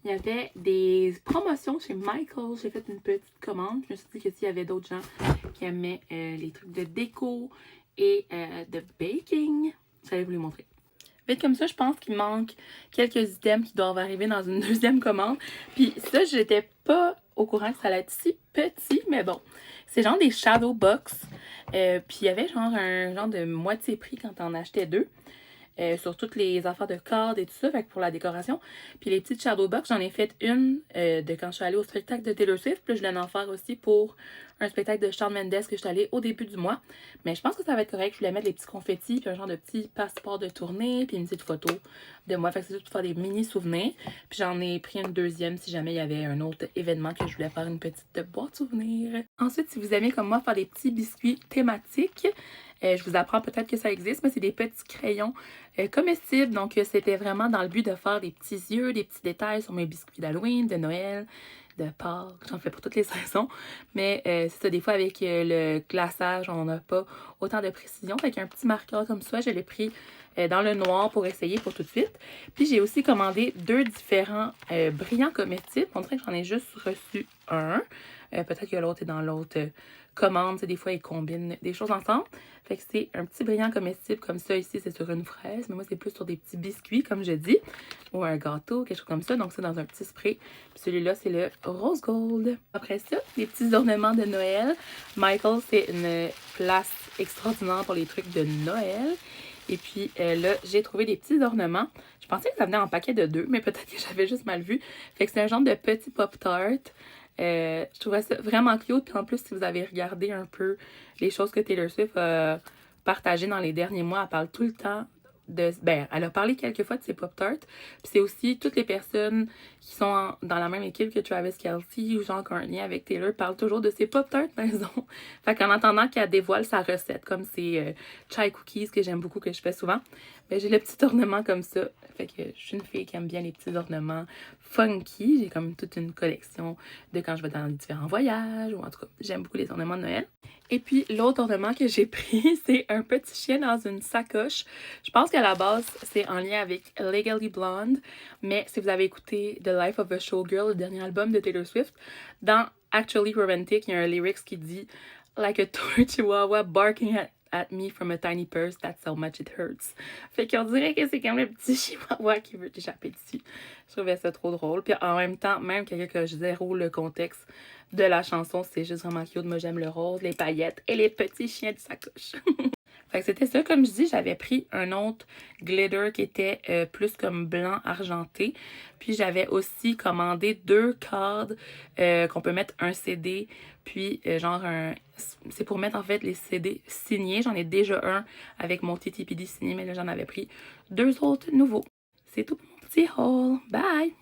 il y avait des promotions chez Michael. J'ai fait une petite commande. Je me suis dit que s'il y avait d'autres gens qui aimaient les trucs de déco et de baking, j'allais vous les montrer. Vite comme ça, je pense qu'il manque quelques items qui doivent arriver dans une deuxième commande. Puis ça, j'étais pas au courant que ça allait être si petit, mais bon. C'est genre des shadow box. Puis il y avait genre un genre de moitié prix quand on achetais deux. Sur toutes les affaires de cadre et tout ça, fait que pour la décoration. Puis les petites shadow box, j'en ai fait une de quand je suis allée au spectacle de Taylor Swift. Puis je viens d'en faire aussi pour un spectacle de Shawn Mendes que je suis allée au début du mois. Mais je pense que ça va être correct. Je voulais mettre les petits confettis, puis un genre de petit passeport de tournée, puis une petite photo de moi. Fait que c'est juste pour faire des mini souvenirs. Puis j'en ai pris une deuxième si jamais il y avait un autre événement que je voulais faire une petite boîte souvenir. Ensuite, si vous aimez comme moi faire des petits biscuits thématiques, je vous apprends peut-être que ça existe, mais c'est des petits crayons comestibles. Donc, c'était vraiment dans le but de faire des petits yeux, des petits détails sur mes biscuits d'Halloween, de Noël, de Pâques. J'en fais pour toutes les saisons. Mais c'est ça, des fois, avec le glaçage, on n'a pas autant de précision. Fait qu'un petit marqueur comme ça, je l'ai pris dans le noir pour essayer pour tout de suite. Puis, j'ai aussi commandé deux différents brillants comestibles. On dirait que j'en ai juste reçu un. Peut-être que l'autre est dans l'autre commande. Des fois, ils combinent des choses ensemble. Fait que c'est un petit brillant comestible comme ça. Ici, c'est sur une fraise. Mais moi, c'est plus sur des petits biscuits, comme je dis. Ou un gâteau, quelque chose comme ça. Donc, c'est dans un petit spray. Puis celui-là, c'est le rose gold. Après ça, des petits ornements de Noël. Michael, c'est une place extraordinaire pour les trucs de Noël. Et puis là, j'ai trouvé des petits ornements. Je pensais que ça venait en paquet de 2, mais peut-être que j'avais juste mal vu. Fait que c'est un genre de petit pop-tart. Je trouvais ça vraiment cute. Puis en plus, si vous avez regardé un peu les choses que Taylor Swift a partagées dans les derniers mois, elle parle tout le temps de... Ben, elle a parlé quelques fois de ses Pop-Tarts. Puis c'est aussi toutes les personnes qui sont dans la même équipe que Travis Kelce ou genre qui ont un lien avec Taylor parlent toujours de ses Pop-Tarts maison. Fait qu'en attendant qu'elle dévoile sa recette, comme ces chai cookies que j'aime beaucoup, que je fais souvent, ben j'ai le petit ornement comme ça. Fait que je suis une fille qui aime bien les petits ornements funky. J'ai comme toute une collection de quand je vais dans différents voyages, ou en tout cas, j'aime beaucoup les ornements de Noël. Et puis, l'autre ornement que j'ai pris, c'est un petit chien dans une sacoche. Je pense qu'à la base, c'est en lien avec Legally Blonde, mais si vous avez écouté The Life of a Showgirl, le dernier album de Taylor Swift, dans Actually Romantic, il y a un lyrics qui dit « Like a toy chihuahua barking at me from a tiny purse, that's how much it hurts. » Fait qu'on dirait que c'est comme le petit chihuahua qui veut t'échapper dessus. Je trouvais ça trop drôle. Puis en même temps, même quelqu'un que je zéro le contexte de la chanson, c'est juste vraiment cute. Moi, j'aime le rose, les paillettes et les petits chiens de sacoche. Fait que c'était ça. Comme je dis, j'avais pris un autre glitter qui était plus comme blanc argenté. Puis j'avais aussi commandé 2 cadres qu'on peut mettre un CD. Puis genre un... C'est pour mettre en fait les CD signés. J'en ai déjà un avec mon TTPD signé, mais là j'en avais pris 2 autres nouveaux. C'est tout pour mon petit haul. Bye!